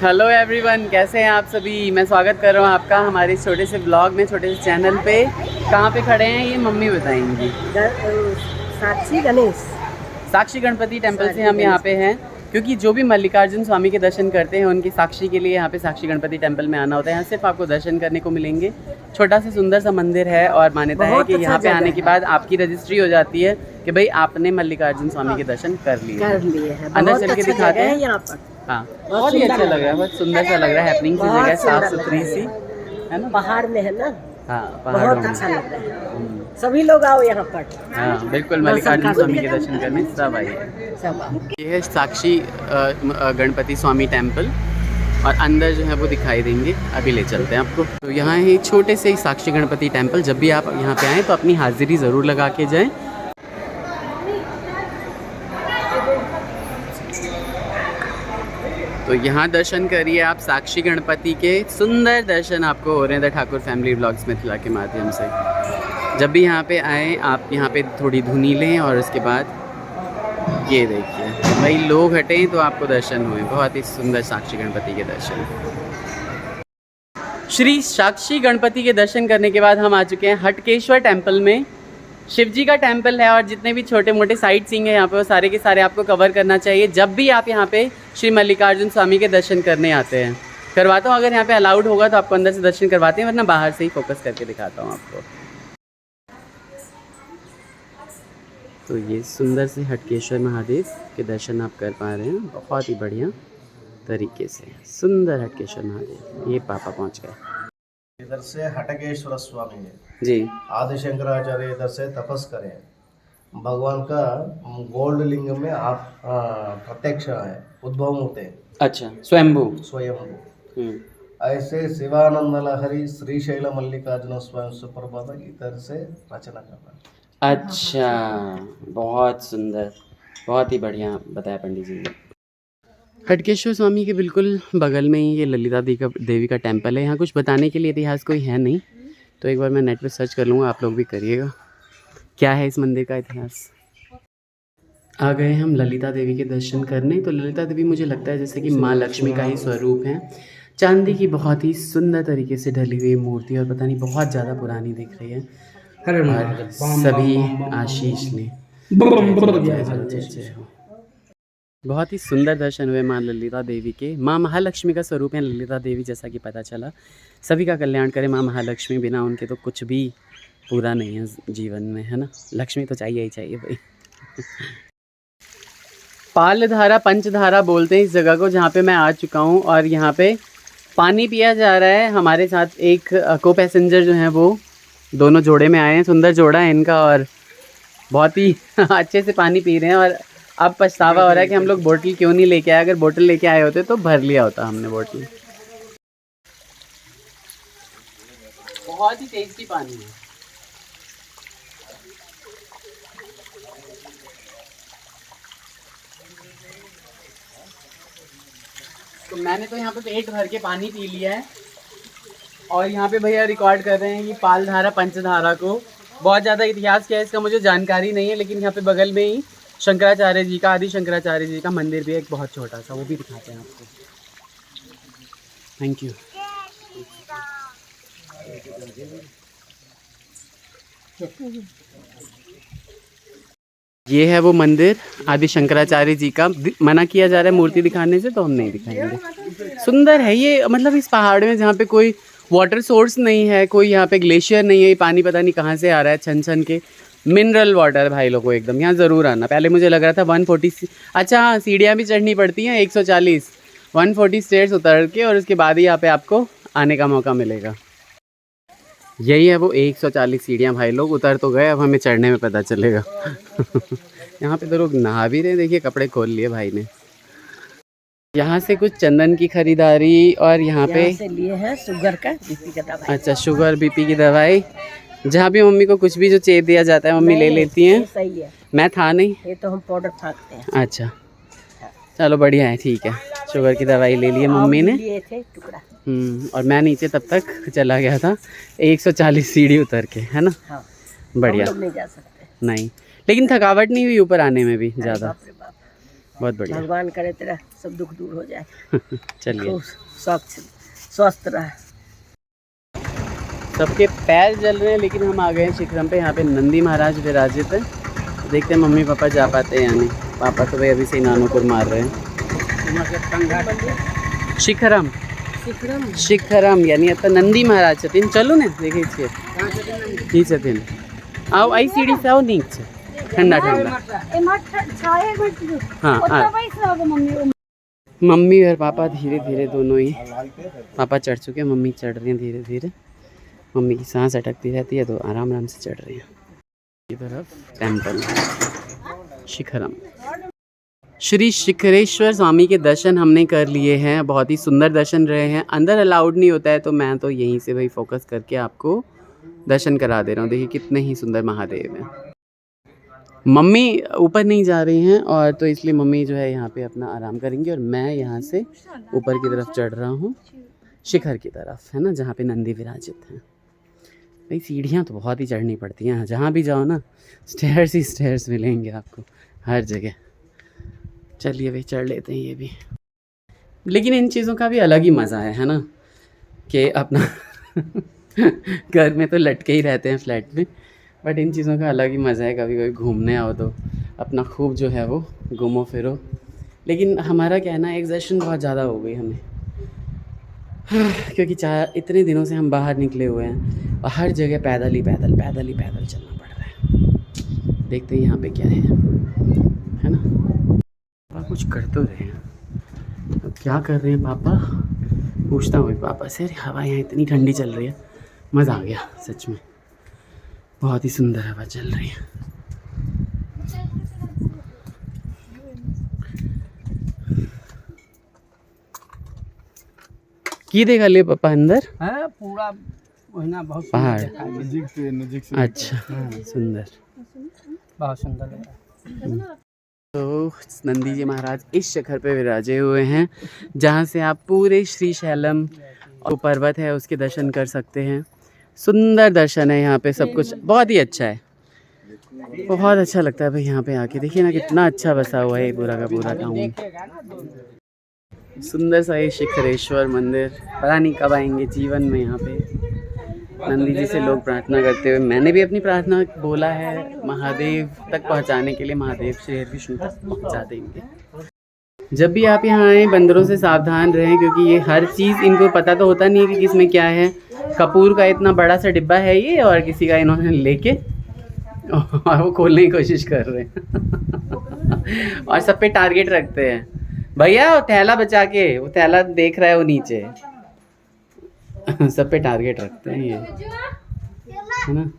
Hello everyone, कैसे हैं आप सभी। मैं स्वागत कर रहा हूं आपका हमारे इस छोटे से ब्लॉग में, छोटे से चैनल पे। कहां पे खड़े हैं ये मम्मी बताएंगी। साक्षी गणपति टेम्पल से हम यहां पे हैं, क्योंकि जो भी मल्लिकार्जुन स्वामी के दर्शन करते हैं उनकी साक्षी के लिए यहाँ पे साक्षी गणपति टेम्पल में आना होता है। यहाँ सिर्फ आपको दर्शन करने को मिलेंगे। छोटा सा सुंदर सा मंदिर है और मान्यता है कि यहाँ पे आने के बाद आपकी रजिस्ट्री हो जाती है कि भाई आपने मल्लिकार्जुन स्वामी के दर्शन कर लिए हैं। अंदर चल के दिखाते हैं यहाँ पर। हाँ, बहुत ही अच्छा लग रहा है, बहुत सुंदर सा लग रहा है। हैपनिंग सी जगह, साफ सुथरी सी है ना, पहाड़ में है ना। हाँ, बहुत अच्छा लग रहा है। सभी लोग आओ यहाँ पर। हाँ बिल्कुल, मल्लिकार्जुन स्वामी के दर्शन करने सब आइए। ये है साक्षी गणपति स्वामी टेम्पल और अंदर जो है वो दिखाई देंगे, अभी ले चलते हैं आपको। तो यहाँ है छोटे से साक्षी गणपति टेम्पल। जब भी आप यहाँ पे आएँ तो अपनी हाजिरी ज़रूर लगा के जाएँ। तो यहाँ दर्शन करिए आप साक्षी गणपति के। सुंदर दर्शन आपको हो रहे हैं the Thakur family vlogs Mithila के माध्यम से। जब भी यहाँ पे आएँ आप यहाँ पे थोड़ी धुनी लें और उसके बाद ये देखिए भाई लोग हटें तो आपको दर्शन हुए। बहुत ही सुंदर साक्षी गणपति के दर्शन। श्री साक्षी गणपति के दर्शन करने के बाद हम आ चुके हैं हटकेश्वर टेम्पल में। शिव जी का टेम्पल है और जितने भी छोटे मोटे साइट सीइंग है यहाँ पे वो सारे के सारे आपको कवर करना चाहिए जब भी आप यहाँ पे श्री मल्लिकार्जुन स्वामी के दर्शन करने आते हैं। करवाता हूँ, अगर यहाँ पे अलाउड होगा तो आपको अंदर से दर्शन करवाते हैं, वरना बाहर से ही फोकस करके दिखाता हूँ आपको। तो ये सुंदर से हटकेश्वर महादेव के दर्शन आप कर पा रहे हैं बहुत ही बढ़िया तरीके से। सुंदर हटकेश्वर महादेव, ये पापा पहुँच गए। इधर से हटकेश्वर स्वामी है जी, आदि शंकराचार्य इधर से तपस करें। भगवान का गोल्ड लिंग में आप प्रत्यक्ष है, उद्भव होते हैं। अच्छा, स्वयंभू। ऐसे शिवानंद लहरी श्रीशैल मल्लिकार्जुन स्वामी सुप्रभात इधर से रचना करना। अच्छा, बहुत सुंदर, बहुत ही बढ़िया बताया पंडित जी ने। हटकेश्वर स्वामी के बिल्कुल बगल में ही ये ललिता देवी का टेम्पल है। यहाँ कुछ बताने के लिए इतिहास कोई है नहीं, तो एक बार मैं नेट पे सर्च कर लूँगा, आप लोग भी करिएगा क्या है इस मंदिर का इतिहास। आ गए हम ललिता देवी के दर्शन करने। तो ललिता देवी मुझे लगता है जैसे कि माँ लक्ष्मी का ही स्वरूप है। चांदी की बहुत ही सुंदर तरीके से ढली हुई मूर्ति और पता नहीं बहुत ज़्यादा पुरानी दिख रही है। और सभी आशीष ने बहुत ही सुंदर दर्शन हुए माँ ललिता देवी के। माँ महालक्ष्मी का स्वरूप है ललिता देवी, जैसा कि पता चला। सभी का कल्याण करे माँ महालक्ष्मी, बिना उनके तो कुछ भी पूरा नहीं है जीवन में, है ना। लक्ष्मी तो चाहिए ही चाहिए भाई। पालधारा पंचधारा बोलते हैं इस जगह को जहाँ पे मैं आ चुका हूँ, और यहाँ पे पानी पिया जा रहा है। हमारे साथ एक को पैसेंजर जो हैं वो दोनों जोड़े में आए हैं। सुंदर जोड़ा है इनका और बहुत ही अच्छे से पानी पी रहे हैं। और अब पछतावा हो रहा है कि हम लोग बोतल क्यों नहीं लेके आए। अगर बोतल लेके आए होते तो भर लिया होता हमने बोतल। बहुत ही टेस्टी पानी है। तो मैंने तो यहाँ पे पेट भर के पानी पी लिया है और यहाँ पे भैया रिकॉर्ड कर रहे हैं ये पालधारा पंचधारा को। बहुत ज़्यादा इतिहास क्या है इसका मुझे जानकारी नहीं है, लेकिन यहाँ पे बगल में ही शंकराचार्य जी का, आदि शंकराचार्य जी का मंदिर भी है एक बहुत छोटा सा, वो भी दिखाते हैं आपको। Thank you. ये है वो मंदिर आदि शंकराचार्य जी का। मना किया जा रहा है मूर्ति दिखाने से, तो हम नहीं दिखाएंगे। सुंदर है ये, मतलब इस पहाड़ में जहाँ पे कोई वाटर सोर्स नहीं है, कोई यहाँ पे ग्लेशियर नहीं है, ये पानी पता नहीं कहाँ से आ रहा है, छन छन के मिनरल वाटर भाई लोगों एकदम। यहाँ ज़रूर आना। पहले मुझे लग रहा था 140, अच्छा हाँ सीढ़ियाँ भी चढ़नी पड़ती हैं 140, 140 स्टेयर्स उतर के, और उसके बाद ही यहाँ पे आपको आने का मौका मिलेगा। यही है वो 140 सीढ़ियाँ भाई लोग। उतर तो गए, अब हमें चढ़ने में पता चलेगा। यहाँ पे तो लोग नहा भी रहे, देखिए कपड़े खोल लिए भाई ने। यहाँ से कुछ चंदन की खरीदारी, और यहाँ पे से लिए हैं शुगर का, बीपी का दवाई। अच्छा, शुगर बीपी की दवाई। जहाँ भी मम्मी को कुछ भी जो चेप दिया जाता है मम्मी ले लेती हैं। सही है, मैं था नहीं, ये तो हम पाउडर फाँकते हैं। अच्छा चलो बढ़िया है, ठीक है। शुगर की दवाई ले ली मम्मी ने। लिए थे टुकड़ा। और मैं नीचे तब तक चला गया था 140 सीढ़ी उतर के, है ना। हाँ, बढ़िया। हम लोग नहीं जा सकते। नहीं, लेकिन थकावट नहीं हुई ऊपर आने में भी ज़्यादा। बाप रे बाप। बहुत बढ़िया। भगवान करे तेरा सब दुख दूर हो जाए, चलिए, तो स्वस्थ रह। सबके पैर जल रहे हैं, लेकिन हम आ गए हैं शिखरम पे। यहाँ पे नंदी महाराज विराजित है। देखते हैं मम्मी पापा जा पाते हैं या नहीं। पापा तो भाई अभी से ही नानोपुर मार रहे हैं। शिखरम शिखरम यानी आता नंदी महाराज छथिन। चलो ने देखे छे की छथिन। आओ आई सीढ़ी से आओ नीचे, ठंडा ठंडा। हाँ मम्मी और पापा धीरे धीरे दोनों ही, पापा चढ़ चुके हैं, मम्मी चढ़ रही हैं धीरे धीरे। मम्मी की सांस अटकती रहती है तो आराम आराम से चढ़ रही है। की तरफ टेम्पल शिखरम। श्री शिखरेश्वर स्वामी के दर्शन हमने कर लिए हैं। बहुत ही सुंदर दर्शन रहे हैं। अंदर अलाउड नहीं होता है तो मैं तो यहीं से भाई फोकस करके आपको दर्शन करा दे रहा हूँ। देखिए कितने ही सुंदर महादेव हैं। मम्मी ऊपर नहीं जा रही हैं और तो इसलिए मम्मी जो है यहाँ पे अपना आराम करेंगी और मैं यहाँ से ऊपर की तरफ चढ़ रहा हूँ, शिखर की तरफ, है ना, जहाँ पे नंदी विराजित हैं। भाई सीढ़ियाँ तो बहुत ही चढ़नी पड़ती हैं, जहाँ भी जाओ ना स्टेयर्स ही स्टेयर्स मिलेंगे आपको हर जगह। चलिए भाई चढ़ लेते हैं ये भी। लेकिन इन चीज़ों का भी अलग ही मज़ा है ना, कि अपना घर में तो लटके ही रहते हैं फ्लैट में, बट इन चीज़ों का अलग ही मज़ा है। कभी कभी घूमने आओ तो अपना खूब जो है वो घूमो फिरो। लेकिन हमारा क्या है ना, एग्जॉशन बहुत ज़्यादा हो गई हमें, क्योंकि इतने दिनों से हम बाहर निकले हुए हैं और हर जगह पैदल ही पैदल चलना पड़ रहा है। देखते हैं यहाँ पे क्या है ना। पापा कुछ कर तो रहे हैं, तो क्या कर रहे हैं पापा, पूछता हूँ पापा से। हवा यहाँ इतनी ठंडी चल रही है, मज़ा आ गया सच में, बहुत ही सुंदर हवा चल रही है। की देखा ले पापा अंदर है पूरा वहीना, बहुत पहाड़ नजदीक से अच्छा सुंदर, बहुत सुंदर लग रहा है। तो नंदी जी महाराज इस शिखर पे विराजे हुए हैं, जहाँ से आप पूरे श्री शैलम और पर्वत है उसके दर्शन कर सकते हैं। सुंदर दर्शन है यहाँ पे, सब कुछ बहुत ही अच्छा है, बहुत अच्छा लगता है भाई यहाँ पे आके। देखिए ना कितना अच्छा बसा हुआ है पूरा का पूरा टाउन। सुंदर सा ये शिखरेश्वर मंदिर, पता नहीं कब आएंगे जीवन में यहाँ पे। नंदी जी से लोग प्रार्थना करते हुए, मैंने भी अपनी प्रार्थना बोला है महादेव तक पहुँचाने के लिए, महादेव श्री विष्णु तक पहुँचा देंगे। जब भी आप यहाँ आएँ बंदरों से सावधान रहें, क्योंकि ये हर चीज़ इनको पता तो होता नहीं है कि किसमें क्या है। कपूर का इतना बड़ा सा डिब्बा है ये, और किसी का इन्होंने लेके और वो खोलने की कोशिश कर रहे हैं और सब पे टारगेट रखते हैं। भैया वो थैला बचा के, वो थैला देख रहा है वो नीचे सब पे टारगेट रखते हैं ये, है ना।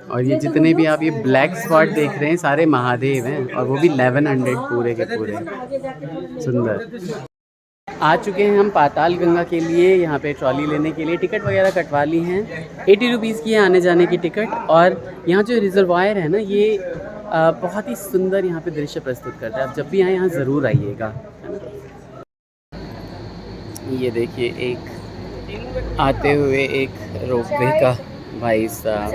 और ये जितने भी आप ये ब्लैक स्पॉट देख रहे हैं सारे महादेव हैं, और वो भी 1100 पूरे के पूरे। सुंदर। आ चुके हैं हम पाताल गंगा के लिए, यहाँ पे ट्रॉली लेने के लिए टिकट वगैरह कटवा ली हैं। 80 रुपीज़ की है आने जाने की टिकट। और यहाँ जो रिजर्वायर है ना, ये बहुत ही सुंदर यहाँ पे दृश्य प्रस्तुत करता है। आप जब भी आए यहाँ ज़रूर आइएगा। ये देखिए एक आते हुए एक रोपवे का भाई साहब,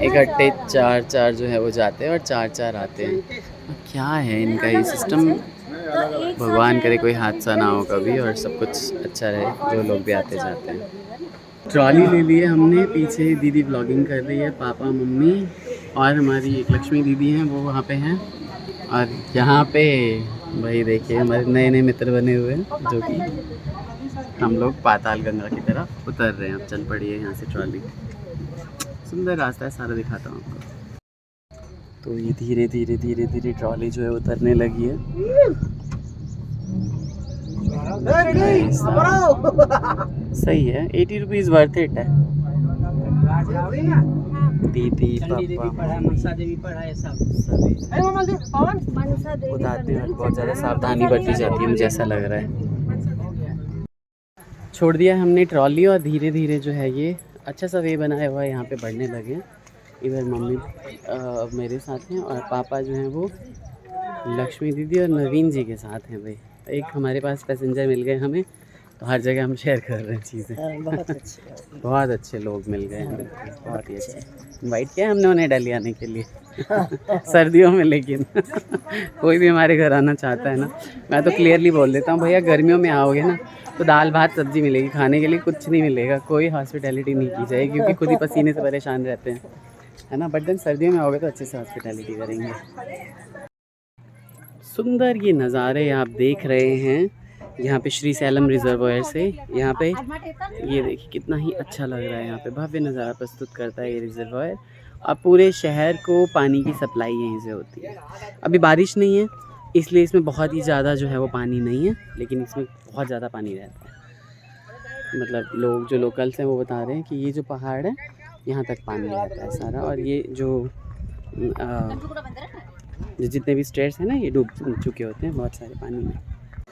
इकट्ठे चार जो है वो जाते हैं और चार आते हैं। क्या है इनका ये सिस्टम, भगवान करे कोई हादसा ना हो कभी और सब कुछ अच्छा रहे, जो लोग भी आते जाते हैं। ट्रॉली ले लिए हमने, पीछे दीदी ब्लॉगिंग कर रही है, पापा मम्मी और हमारी एक लक्ष्मी दीदी हैं वो वहाँ पे हैं। और यहाँ पे भाई देखिए हमारे नए नए मित्र बने हुए हैं, जो कि हम लोग पाताल गंगा की तरफ उतर रहे हैं। अब चल पड़िए यहाँ से ट्रॉली, सुंदर रास्ता है, सारा दिखाता हूँ आपको। तो ये धीरे धीरे ट्रॉली जो है उतरने लगी है। सही है, 80 रुपीज़ वर्थ इट है। दीदी पापा सभी उतारते वक्त बहुत ज़्यादा सावधानी बरती जाती है, मुझे ऐसा लग रहा है। छोड़ दिया हमने ट्रॉली और धीरे धीरे जो है ये अच्छा सा वे बनाया हुआ है, यहाँ पे बढ़ने लगे। इधर मम्मी मेरे साथ हैं और पापा जो हैं वो लक्ष्मी दीदी और नवीन जी के साथ हैं। भाई एक हमारे पास पैसेंजर मिल गए हमें, तो तो हर जगह हम शेयर कर रहे हैं चीज़ें। बहुत अच्छे बहुत अच्छे लोग मिल गए हैं, बहुत ही अच्छे। इनवाइट किया हमने उन्हें दिल्ली आने के लिए सर्दियों में, लेकिन कोई भी हमारे घर आना चाहता है ना, मैं तो क्लियरली बोल देता हूँ भैया गर्मियों में आओगे ना तो दाल भात सब्जी मिलेगी, खाने के लिए कुछ नहीं मिलेगा, कोई हॉस्पिटैलिटी नहीं की जाएगी क्योंकि खुद ही पसीने से परेशान रहते हैं, है ना। बट देन सर्दियों में आओगे तो अच्छे से हॉस्पिटैलिटी करेंगे। सुंदर ये नज़ारे आप देख रहे हैं यहाँ पे श्री सैलम रिजर्वायर से। यहाँ पे ये देखिए कितना ही अच्छा लग रहा है, यहाँ पे भव्य नज़ारा प्रस्तुत करता है ये रिजर्वायर। अब पूरे शहर को पानी की सप्लाई यहीं से होती है। अभी बारिश नहीं है इसलिए इसमें बहुत ही ज़्यादा जो है वो पानी नहीं है, लेकिन इसमें बहुत ज़्यादा पानी रहता है। मतलब लोग जो लोकल्स हैं वो बता रहे हैं कि ये जो पहाड़ है यहाँ तक पानी रहता है सारा, और ये जो जितने भी स्टेयर्स हैं ना ये डूब चुके होते हैं बहुत सारे पानी में।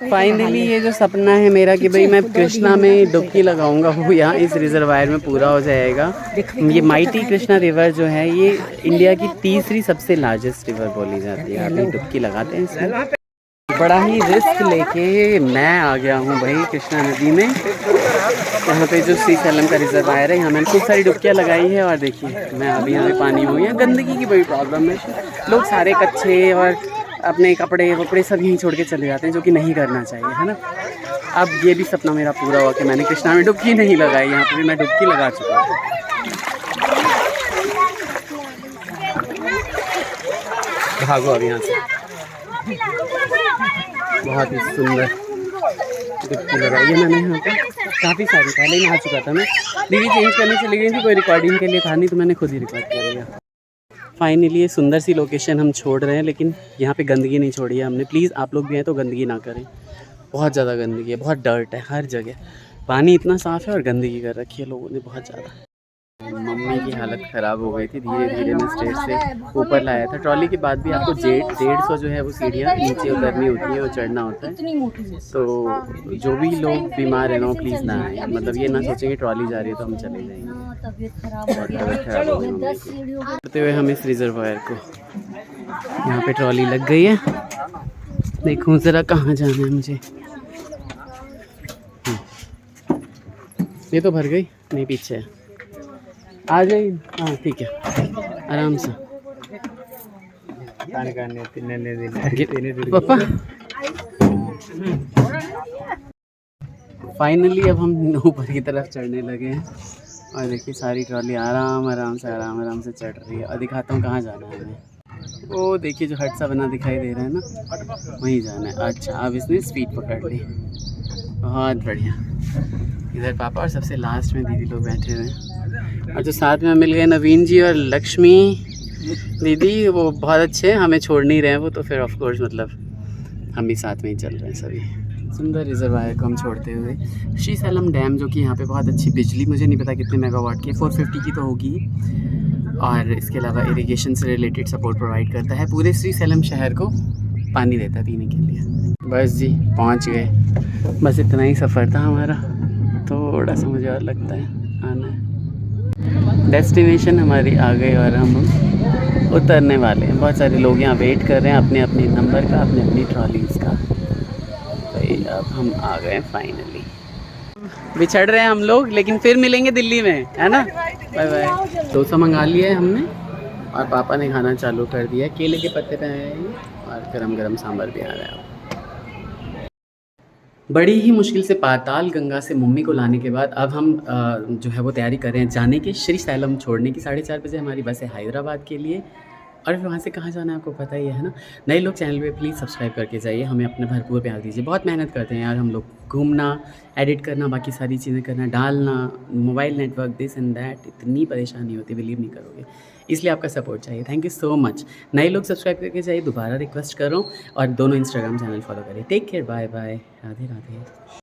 फाइनली ये जो सपना है मेरा कि भाई मैं कृष्णा में डुबकी लगाऊंगा वो यहाँ इस रिजर्वायर में पूरा हो जाएगा। ये माइटी कृष्णा रिवर जो है ये इंडिया की तीसरी सबसे लार्जेस्ट रिवर बोली जाती है। अभी डुबकी लगाते हैं इसमें। बड़ा ही रिस्क लेके मैं आ गया हूँ भाई कृष्णा नदी में। यहाँ पे जो श्री सैलम का रिजर्वायर है यहाँ मैंने खूब सारी डुबकियाँ लगाई है, और देखिए मैं अभी यहाँ पे पानी में हूँ। यहाँ गंदगी की बड़ी प्रॉब्लम है, लोग सारे कच्चे और अपने कपड़े वपड़े सब यहीं छोड़ के चले जाते हैं, जो कि नहीं करना चाहिए, है ना। अब ये भी सपना मेरा पूरा हुआ कि मैंने कृष्णा में डुबकी नहीं लगाई, यहाँ पे भी मैं डुबकी लगा चुका हूँ। भागो अब यहाँ से। बहुत ही सुंदर डुबकी लगाई है मैंने यहाँ पे, काफ़ी सारी, पहले ही नहा चुका था मैं। दीदी चेंज करने चली गई थी, कोई रिकॉर्डिंग के लिए था नहीं तो मैंने खुद ही रिकॉर्ड कर लिया। फाइनली ये सुंदर सी लोकेशन हम छोड़ रहे हैं, लेकिन यहाँ पे गंदगी नहीं छोड़ी है हमने। प्लीज़ आप लोग भी हैं तो गंदगी ना करें, बहुत ज़्यादा गंदगी है, बहुत डर्ट है हर जगह। पानी इतना साफ़ है और गंदगी कर रखी है लोगों ने बहुत ज़्यादा। मम्मी की हालत ख़राब हो गई थी, धीरे धीरे मैं स्टेज से ऊपर लाया था। ट्रॉली के बाद भी आपको 150 जो है वो सीढ़ियाँ नीचे उतरनी होती है और चढ़ना होता है। तो जो भी लोग बीमार हैं ना प्लीज़ ना आए, मतलब ये ना सोचेंगे ट्रॉली जा रही है तो हम चले जाएंगे। तबीयत खराब हो गई करते हुए हम इस रिजर्वायर को, यहाँ पे ट्रॉली लग गई है। देखूँ ज़रा कहाँ जाना है मुझे। ये तो भर गई, नहीं पीछे है, आ जाइए। हाँ ठीक है, आराम से। पापा फाइनली अब हम ऊपर की तरफ चढ़ने लगे हैं, और देखिए सारी ट्रॉली आराम से चढ़ रही है। और दिखाता हूँ कहाँ जाना है हमें। वो देखिए जो हट सा बना दिखाई दे रहा है ना, वहीं जाना है। अच्छा अब इसने स्पीड पकड़ ली, बहुत बढ़िया। इधर पापा और सबसे लास्ट में दीदी लोग बैठे हुए हैं, और जो साथ में मिल गए नवीन जी और लक्ष्मी दीदी, वो बहुत अच्छे हैं, हमें छोड़ नहीं रहे हैं वो, तो फिर ऑफ कोर्स मतलब हम भी साथ में ही चल रहे हैं सभी। सुंदर रिजर्वायर को हम छोड़ते हुए श्री सैलम डैम, जो कि यहाँ पे बहुत अच्छी बिजली, मुझे नहीं पता कितने मेगावाट की, 450 की तो होगी, और इसके अलावा इरिगेशन से रिलेटेड सपोर्ट प्रोवाइड करता है। पूरे श्री सैलम शहर को पानी देता है पीने के लिए। बस जी पहुँच गए, बस इतना ही सफ़र था हमारा। थोड़ा सा मुझे और लगता है आना है। डेस्टिनेशन हमारी आ गई और हम उतरने वाले हैं। बहुत सारे लोग यहाँ वेट कर रहे हैं अपने अपने नंबर का, अपने अपनी ट्रॉलीज़ का। भाई अब हम आ गए फाइनली। बिछड़ रहे हैं हम लोग, लेकिन फिर मिलेंगे दिल्ली में, है ना। Bye bye. डोसा मंगा लिया है हमने, और पापा ने खाना चालू कर दिया है। केले के पत्ते पे आए हैं और गरम गरम सांभर भी आ रहा है। बड़ी ही मुश्किल से पाताल गंगा से मम्मी को लाने के बाद अब हम जो है वो तैयारी कर रहे हैं जाने की, श्री सैलम छोड़ने की। 4:30 बजे हमारी बस है हैदराबाद के लिए, और फिर वहाँ से कहाँ जाना है आपको पता ही है ना। नए लोग चैनल पे प्लीज़ सब्सक्राइब करके जाइए, हमें अपने भरपूर प्यार दीजिए। बहुत मेहनत करते हैं यार हम लोग, घूमना, एडिट करना, बाकी सारी चीज़ें करना, डालना, mobile network, this and that, इतनी परेशानी होती है, बिलीव नहीं करोगे। इसलिए आपका सपोर्ट चाहिए, थैंक यू सो मच। नए लोग सब्सक्राइब करके जाइए, दोबारा रिक्वेस्ट कर रहा हूँ, और दोनों इंस्टाग्राम चैनल फॉलो करिए। Take care, bye bye, Radhe Radhe.